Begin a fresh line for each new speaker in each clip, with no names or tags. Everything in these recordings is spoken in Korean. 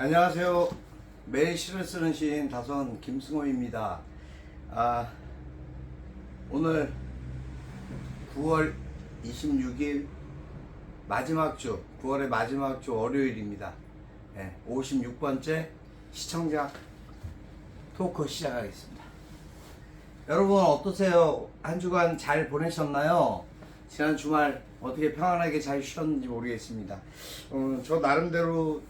안녕하세요. 매일 시를 쓰는 시인 다선 김승호입니다. 오늘 9월 26일 마지막 주, 9월의 마지막 주 월요일입니다. 56번째 시청자 토크 시작하겠습니다. 여러분 어떠세요? 한 주간 잘 보내셨나요? 지난 주말 어떻게 평안하게 잘 쉬었는지 모르겠습니다. 저 나름대로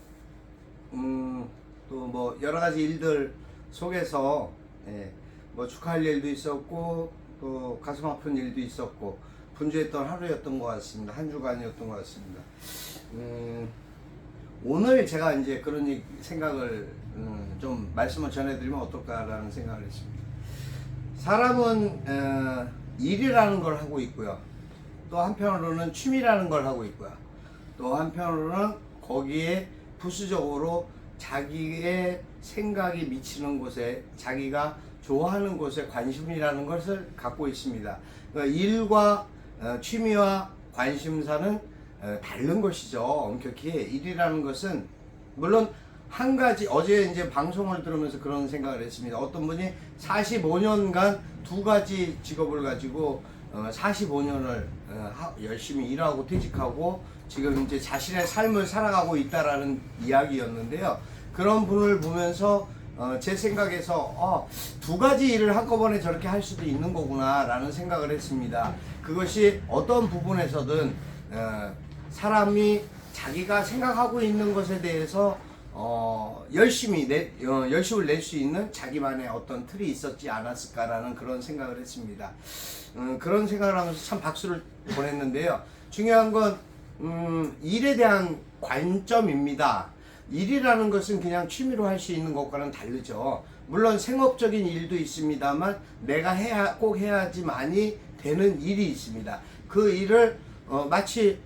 또 뭐 여러 가지 일들 속에서 뭐 축하할 일도 있었고 또 가슴 아픈 일도 있었고 분주했던 하루였던 것 같습니다. 한 주간이었던 것 같습니다. 오늘 제가 이제 그런 생각을 좀 말씀을 전해드리면 어떨까라는 생각을 했습니다. 사람은 일이라는 걸 하고 있고요. 또 한편으로는 취미라는 걸 하고 있고요. 또 한편으로는 거기에 부수적으로 자기의 생각이 미치는 곳에 자기가 좋아하는 곳에 관심이라는 것을 갖고 있습니다. 그러니까 일과 취미와 관심사는 다른 것이죠. 엄격히 일이라는 것은 물론 한 가지 어제 이제 방송을 들으면서 그런 생각을 했습니다. 어떤 분이 45년간 두 가지 직업을 가지고 45년을 열심히 일하고 퇴직하고 지금 이제 자신의 삶을 살아가고 있다라는 이야기였는데요. 그런 분을 보면서 제 생각에서 두 가지 일을 한꺼번에 저렇게 할 수도 있는 거구나 라는 생각을 했습니다. 그것이 어떤 부분에서든 사람이 자기가 생각하고 있는 것에 대해서 열심을 낼 수 있는 자기만의 어떤 틀이 있었지 않았을까라는 그런 생각을 했습니다. 그런 생각을 하면서 참 박수를 보냈는데요. 중요한 건 일에 대한 관점입니다. 일이라는 것은 그냥 취미로 할 수 있는 것과는 다르죠. 물론 생업적인 일도 있습니다만 내가 꼭 해야지만이 되는 일이 있습니다. 그 일을 마치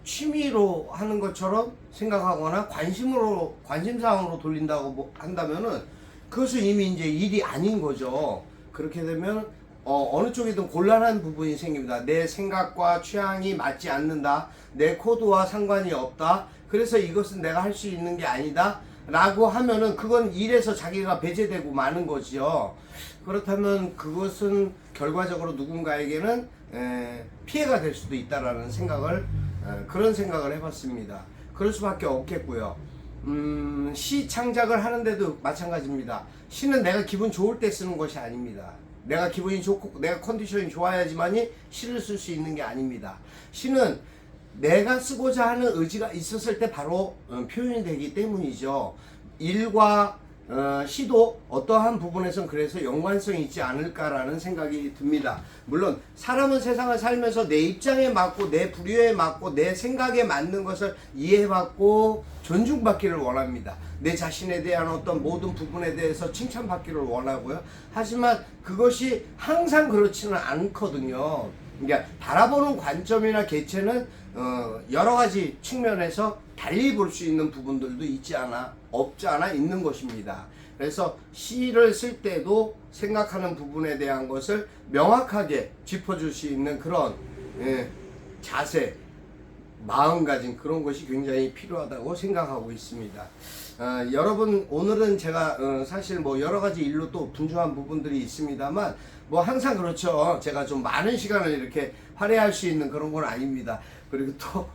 취미로 하는 것처럼 생각하거나 관심사항으로 돌린다고 한다면은 그것은 이미 이제 일이 아닌 거죠. 그렇게 되면 어느 쪽이든 곤란한 부분이 생깁니다. 내 생각과 취향이 맞지 않는다. 내 코드와 상관이 없다. 그래서 이것은 내가 할 수 있는 게 아니다. 라고 하면은 그건 일에서 자기가 배제되고 마는 거죠. 그렇다면 그것은 결과적으로 누군가에게는 피해가 될 수도 있다라는 생각을 그런 생각을 해봤습니다. 그럴 수밖에 없겠고요. 시 창작을 하는데도 마찬가지입니다. 시는 내가 기분 좋을 때 쓰는 것이 아닙니다. 내가 기분이 좋고 내가 컨디션이 좋아야지만이 시를 쓸 수 있는 게 아닙니다. 시는 내가 쓰고자 하는 의지가 있었을 때 바로 표현이 되기 때문이죠. 일과 시도 어떠한 부분에선 그래서 연관성이 있지 않을까라는 생각이 듭니다. 물론 사람은 세상을 살면서 내 입장에 맞고 내 부류에 맞고 내 생각에 맞는 것을 이해받고 존중받기를 원합니다. 내 자신에 대한 어떤 모든 부분에 대해서 칭찬받기를 원하고요. 하지만 그것이 항상 그렇지는 않거든요. 그러니까 바라보는 관점이나 개체는 여러 가지 측면에서 달리 볼 수 있는 부분들도 없지 않아 있는 것입니다. 그래서 시를 쓸 때도 생각하는 부분에 대한 것을 명확하게 짚어줄 수 있는 그런 자세, 마음가짐 그런 것이 굉장히 필요하다고 생각하고 있습니다. 여러분 오늘은 제가 사실 뭐 여러 가지 일로 또 분주한 부분들이 있습니다만 뭐 항상 그렇죠. 제가 좀 많은 시간을 이렇게 할애할 수 있는 그런 건 아닙니다. 그리고 또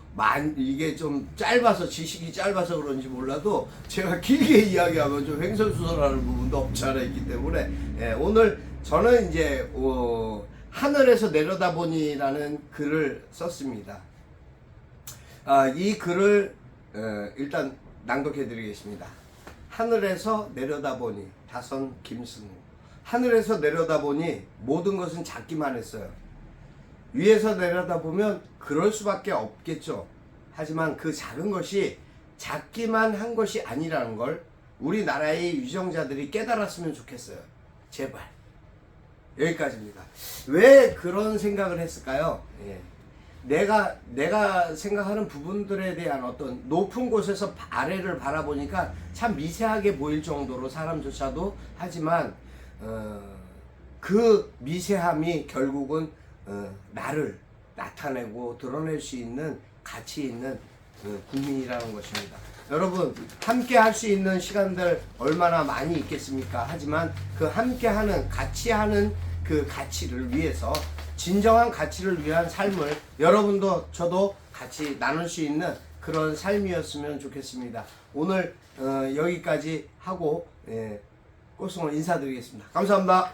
이게 좀 짧아서 지식이 짧아서 그런지 몰라도 제가 길게 이야기하면 좀 횡설수설하는 부분도 없지 않아 있기 때문에 오늘 저는 이제 하늘에서 내려다보니라는 글을 썼습니다. 이 글을 일단 낭독해 드리겠습니다. 하늘에서 내려다보니 다선 김승우. 하늘에서 내려다보니 모든 것은 작기만 했어요. 위에서 내려다보면 그럴 수밖에 없겠죠. 하지만 그 작은 것이 작기만 한 것이 아니라는 걸 우리나라의 유정자들이 깨달았으면 좋겠어요. 제발. 여기까지입니다. 왜 그런 생각을 했을까요? 내가 생각하는 부분들에 대한 어떤 높은 곳에서 아래를 바라보니까 참 미세하게 보일 정도로 사람조차도 하지만 그 미세함이 결국은 나를 나타내고 드러낼 수 있는 가치 있는 국민이라는 것입니다. 여러분 함께 할 수 있는 시간들 얼마나 많이 있겠습니까? 하지만 그 함께 하는 같이 하는 그 가치를 위해서 진정한 가치를 위한 삶을 여러분도 저도 같이 나눌 수 있는 그런 삶이었으면 좋겠습니다. 오늘 여기까지 하고 꽃송을 인사드리겠습니다. 감사합니다.